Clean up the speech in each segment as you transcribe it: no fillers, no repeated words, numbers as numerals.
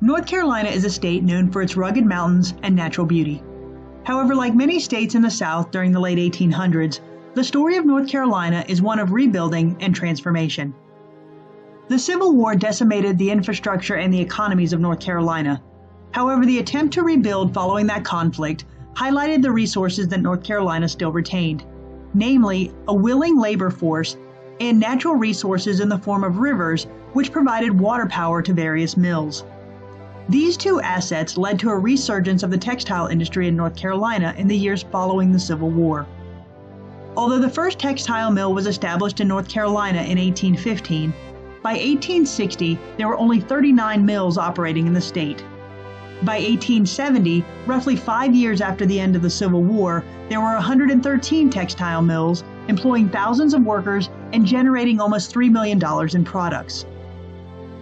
North Carolina is a state known for its rugged mountains and natural beauty. However, like many states in the South during the late 1800s, the story of North Carolina is one of rebuilding and transformation. The Civil War decimated the infrastructure and the economies of North Carolina. However, the attempt to rebuild following that conflict highlighted the resources that North Carolina still retained, namely a willing labor force and natural resources in the form of rivers, which provided water power to various mills. These two assets led to a resurgence of the textile industry in North Carolina in the years following the Civil War. Although the first textile mill was established in North Carolina in 1815, by 1860 there were only 39 mills operating in the state. By 1870, roughly 5 years after the end of the Civil War, there were 113 textile mills, employing thousands of workers and generating almost $3 million in products.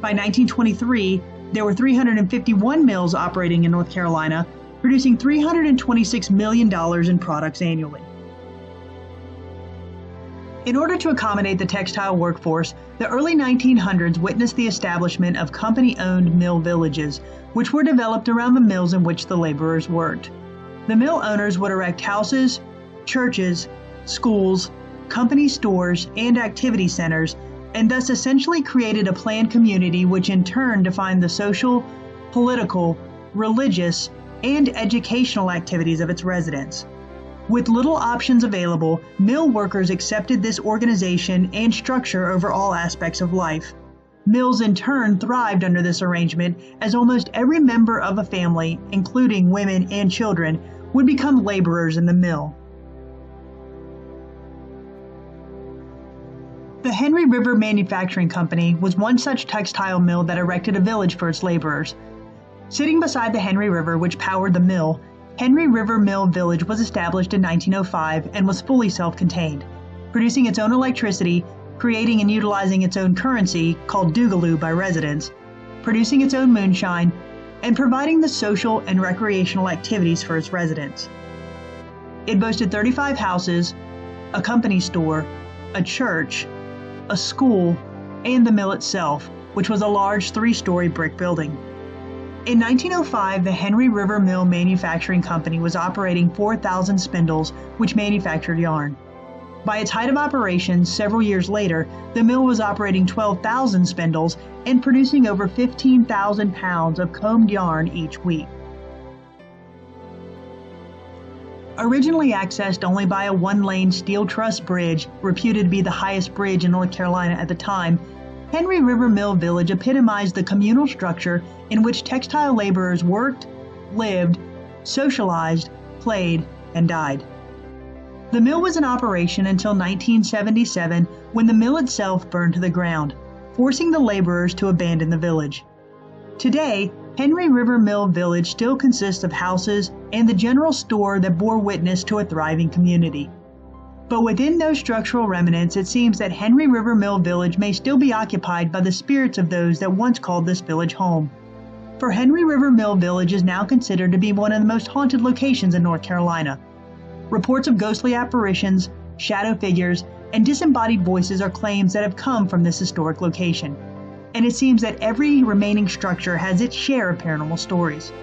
By 1923, there were 351 mills operating in North Carolina, producing $326 million in products annually. In order to accommodate the textile workforce, the early 1900s witnessed the establishment of company-owned mill villages, which were developed around the mills in which the laborers worked. The mill owners would erect houses, churches, schools, company stores, and activity centers, and thus essentially created a planned community which in turn defined the social, political, religious, and educational activities of its residents. With little options available, mill workers accepted this organization and structure over all aspects of life. Mills in turn thrived under this arrangement, as almost every member of a family, including women and children, would become laborers in the mill. The Henri River Manufacturing Company was one such textile mill that erected a village for its laborers. Sitting beside the Henri River, which powered the mill, Henri River Mill Village was established in 1905 and was fully self-contained, producing its own electricity, creating and utilizing its own currency, called dougaloo by residents, producing its own moonshine, and providing the social and recreational activities for its residents. It boasted 35 houses, a company store, a church, a school, and the mill itself, which was a large 3-story brick building. In 1905, the Henri River Mill Manufacturing Company was operating 4,000 spindles, which manufactured yarn. By its height of operations several years later, the mill was operating 12,000 spindles and producing over 15,000 pounds of combed yarn each week. Originally accessed only by a 1-lane steel truss bridge, reputed to be the highest bridge in North Carolina at the time, Henri River Mill Village epitomized the communal structure in which textile laborers worked, lived, socialized, played, and died. The mill was in operation until 1977, when the mill itself burned to the ground, forcing the laborers to abandon the village. Today, Henri River Mill Village still consists of houses and the general store that bore witness to a thriving community. But within those structural remnants, it seems that Henri River Mill Village may still be occupied by the spirits of those that once called this village home. For Henri River Mill Village is now considered to be one of the most haunted locations in North Carolina. Reports of ghostly apparitions, shadow figures, and disembodied voices are claims that have come from this historic location. And it seems that every remaining structure has its share of paranormal stories.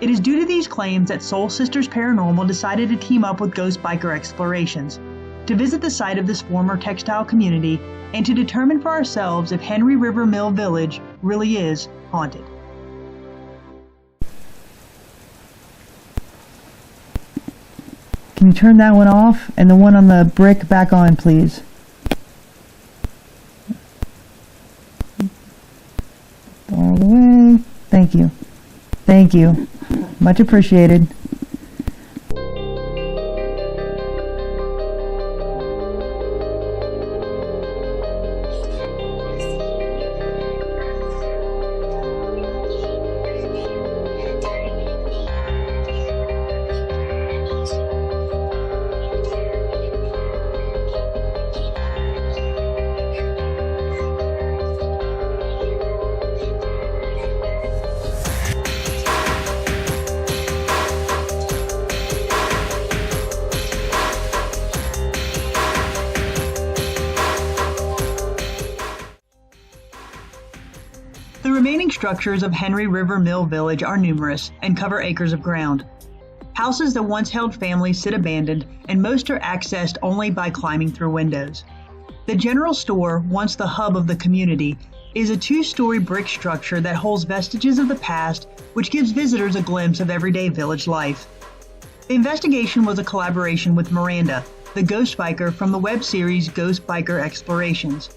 It is due to these claims that Soul Sisters Paranormal decided to team up with Ghost Biker Explorations to visit the site of this former textile community and to determine for ourselves if Henri River Mill Village really is haunted. Can you turn that one off and the one on the brick back on, please? All the way. Thank you. Thank you. Much appreciated. structures of Henri River Mill Village are numerous and cover acres of ground. Houses that once held families sit abandoned, and most are accessed only by climbing through windows. The general store, once the hub of the community, is a 2-story brick structure that holds vestiges of the past, which gives visitors a glimpse of everyday village life. The investigation was a collaboration with Miranda, the ghost biker from the web series Ghost Biker Explorations.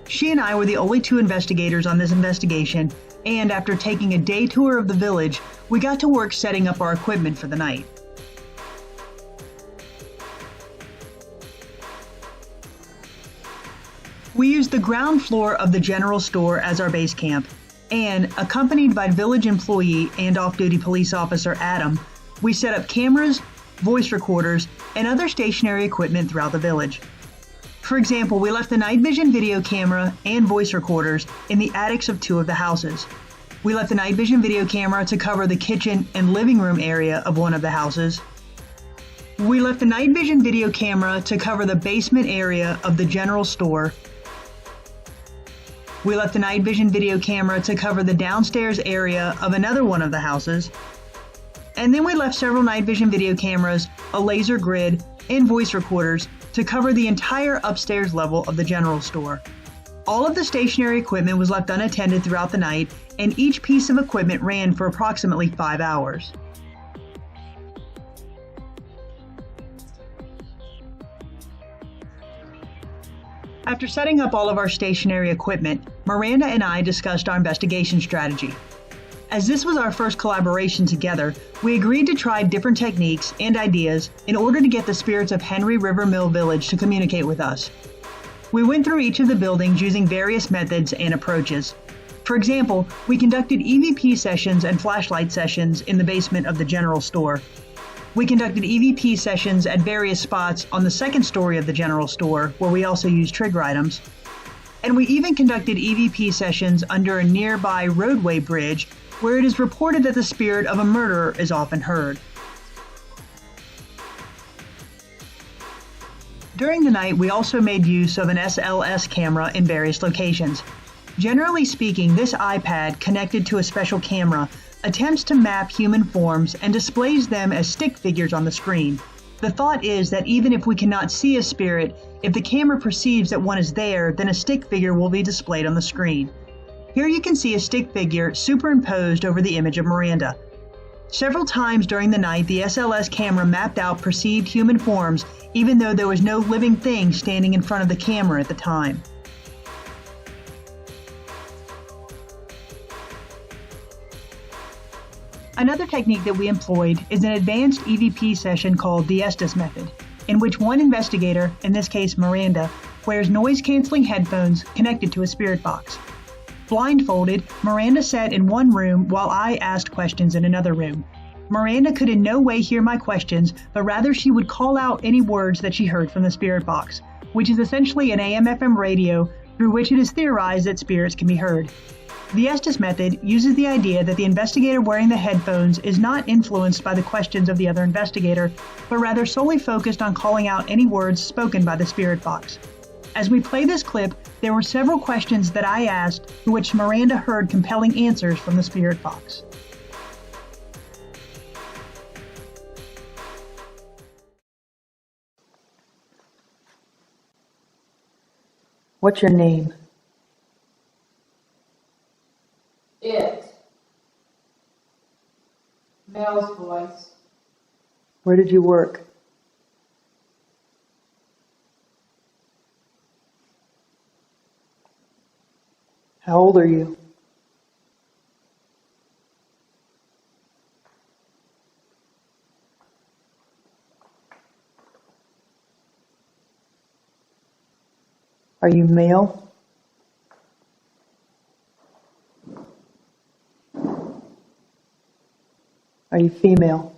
She and I were the only 2 investigators on this investigation, and after taking a day tour of the village, we got to work setting up our equipment for the night. We used the ground floor of the general store as our base camp, and, accompanied by village employee and off-duty police officer Adam, we set up cameras, voice recorders, and other stationary equipment throughout the village. For example, we left the night vision video camera and voice recorders in the attics of 2 of the houses. We left the night vision video camera to cover the kitchen and living room area of one of the houses. We left the night vision video camera to cover the basement area of the general store. We left the night vision video camera to cover the downstairs area of another one of the houses. And then we left several night vision video cameras, a laser grid, and voice recorders to cover the entire upstairs level of the general store. All of the stationary equipment was left unattended throughout the night, and each piece of equipment ran for approximately 5 hours. After setting up all of our stationary equipment, Miranda and I discussed our investigation strategy. As this was our first collaboration together, we agreed to try different techniques and ideas in order to get the spirits of Henri River Mill Village to communicate with us. We went through each of the buildings using various methods and approaches. For example, we conducted EVP sessions and flashlight sessions in the basement of the general store. We conducted EVP sessions at various spots on the 2nd story of the general store, where we also used trigger items. And we even conducted EVP sessions under a nearby roadway bridge, where it is reported that the spirit of a murderer is often heard. During the night, we also made use of an SLS camera in various locations. Generally speaking, this iPad, connected to a special camera, attempts to map human forms and displays them as stick figures on the screen. The thought is that even if we cannot see a spirit, if the camera perceives that one is there, then a stick figure will be displayed on the screen. Here you can see a stick figure superimposed over the image of Miranda. Several times during the night, the SLS camera mapped out perceived human forms, even though there was no living thing standing in front of the camera at the time. Another technique that we employed is an advanced EVP session called the Estes Method, in which one investigator, in this case Miranda, wears noise-canceling headphones connected to a spirit box. Blindfolded, Miranda sat in one room while I asked questions in another room. Miranda could in no way hear my questions, but rather she would call out any words that she heard from the spirit box, which is essentially an AM/FM radio through which it is theorized that spirits can be heard. The Estes Method uses the idea that the investigator wearing the headphones is not influenced by the questions of the other investigator, but rather solely focused on calling out any words spoken by the spirit box. As we play this clip, there were several questions that I asked to which Miranda heard compelling answers from the spirit box. What's your name? It. Male's voice. Where did you work? How old are you? Are you male? Are you female?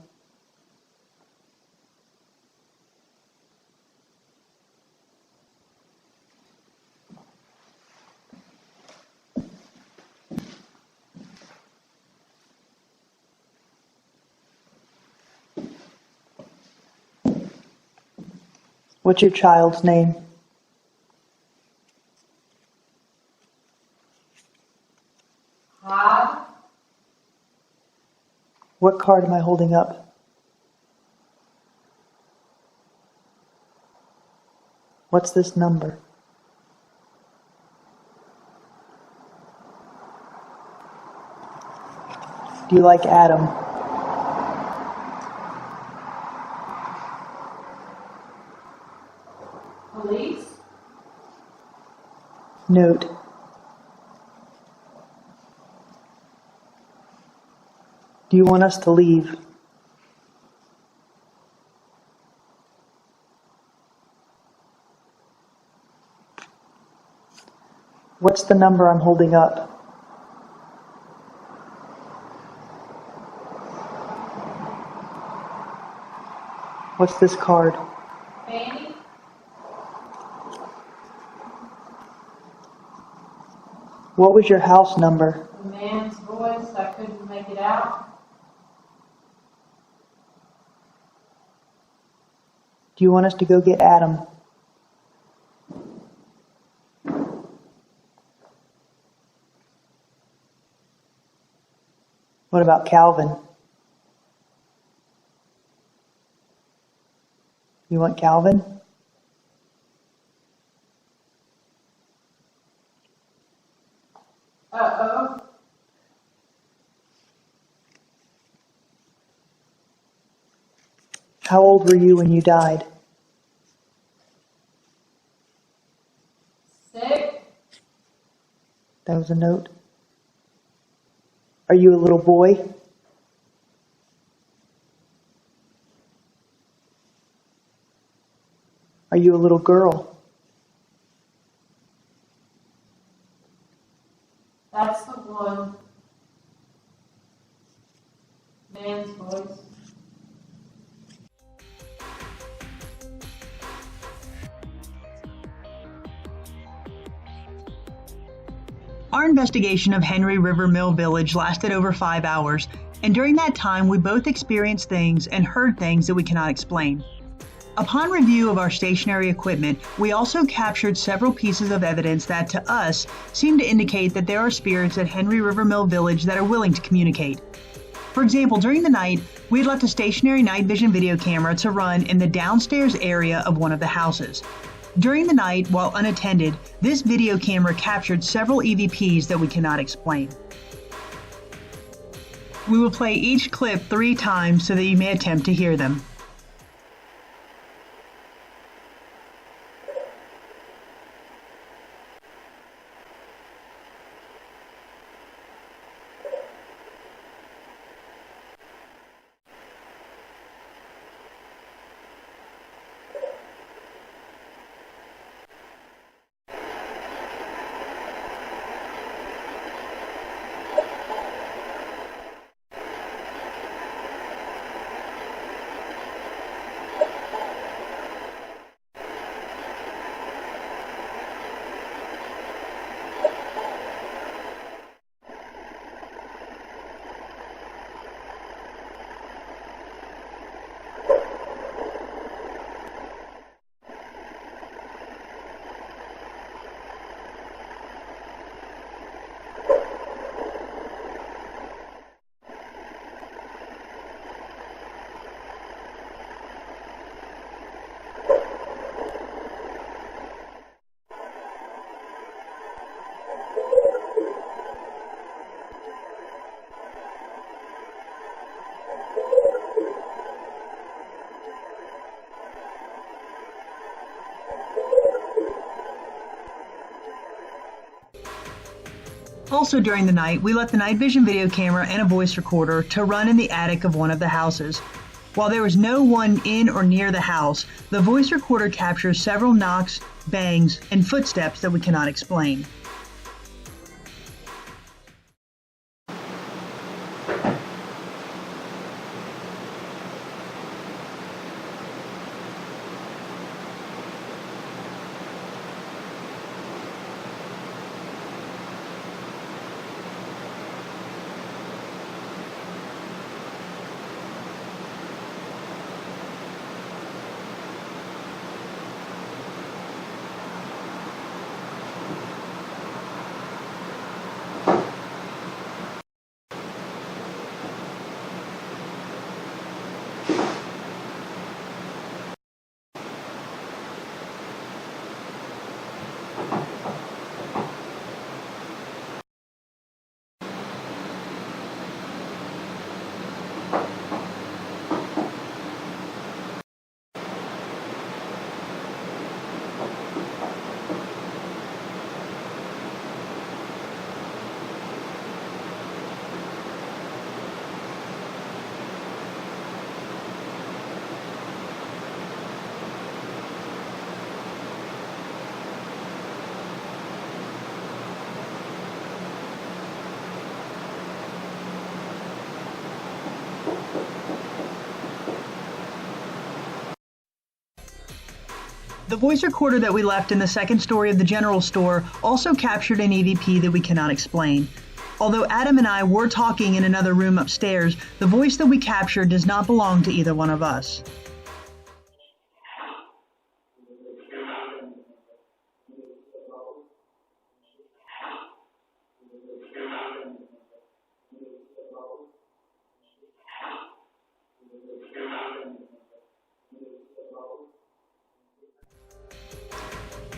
What's your child's name? Had. What card am I holding up? What's this number? Do you like Adam? Police? Note. Do you want us to leave? What's the number I'm holding up? What's this card? Fanny? What was your house number? A man's voice, I couldn't make it out. Do you want us to go get Adam? What about Calvin? You want Calvin? Uh-oh. How old were you when you died? Sick? That was a note. Are you a little boy? Are you a little girl? That's the one. Man's voice. Our investigation of Henri River Mill Village lasted over 5 hours, and during that time we both experienced things and heard things that we cannot explain. Upon review of our stationary equipment, we also captured several pieces of evidence that, to us, seem to indicate that there are spirits at Henri River Mill Village that are willing to communicate. For example, during the night, we had left a stationary night vision video camera to run in the downstairs area of one of the houses. During the night, while unattended, this video camera captured several EVPs that we cannot explain. We will play each clip 3 times so that you may attempt to hear them. Also during the night, we left the night vision video camera and a voice recorder to run in the attic of one of the houses. While there was no one in or near the house, the voice recorder captures several knocks, bangs, and footsteps that we cannot explain. The voice recorder that we left in the second story of the general store also captured an EVP that we cannot explain. Although Adam and I were talking in another room upstairs, the voice that we captured does not belong to either one of us.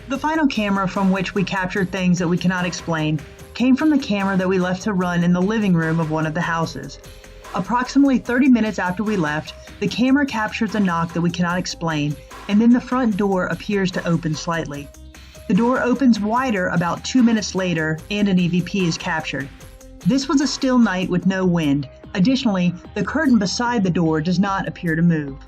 The final camera from which we captured things that we cannot explain came from the camera that we left to run in the living room of one of the houses. Approximately 30 minutes after we left, the camera captures a knock that we cannot explain, and then the front door appears to open slightly. The door opens wider about 2 minutes later, and an EVP is captured. This was a still night with no wind. Additionally, the curtain beside the door does not appear to move.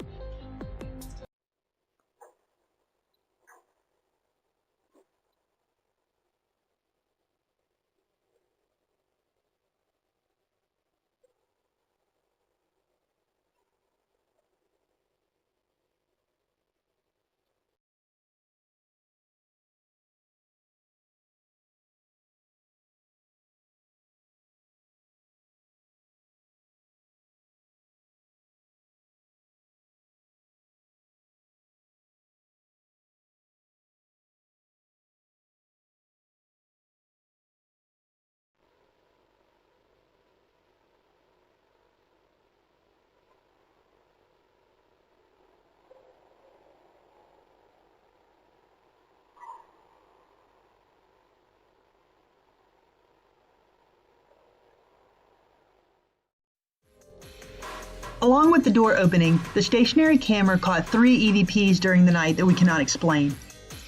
Along with the door opening, the stationary camera caught 3 EVPs during the night that we cannot explain.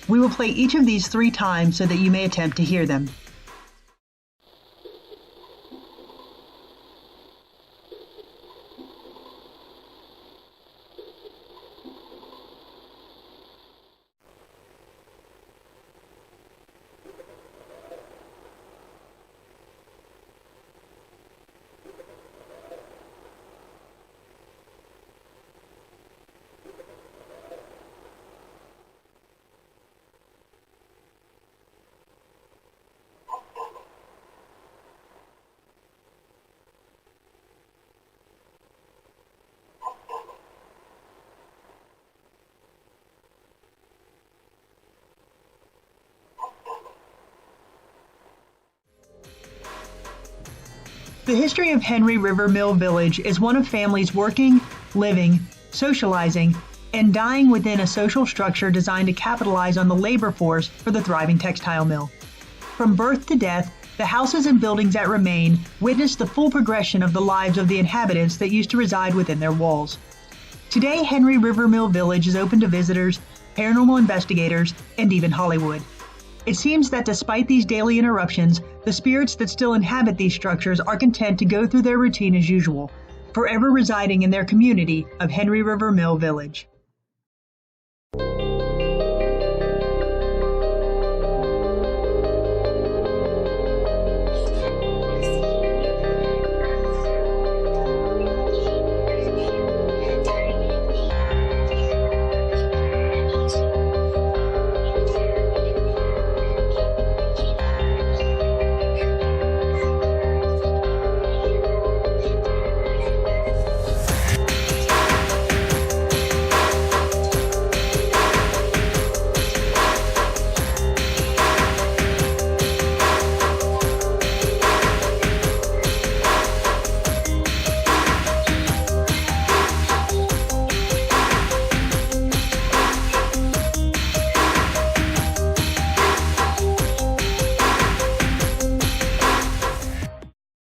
We will play each of these 3 times so that you may attempt to hear them. The history of Henri River Mill Village is one of families working, living, socializing, and dying within a social structure designed to capitalize on the labor force for the thriving textile mill. From birth to death, the houses and buildings that remain witness the full progression of the lives of the inhabitants that used to reside within their walls. Today, Henri River Mill Village is open to visitors, paranormal investigators, and even Hollywood. It seems that despite these daily interruptions, the spirits that still inhabit these structures are content to go through their routine as usual, forever residing in their community of Henri River Mill Village.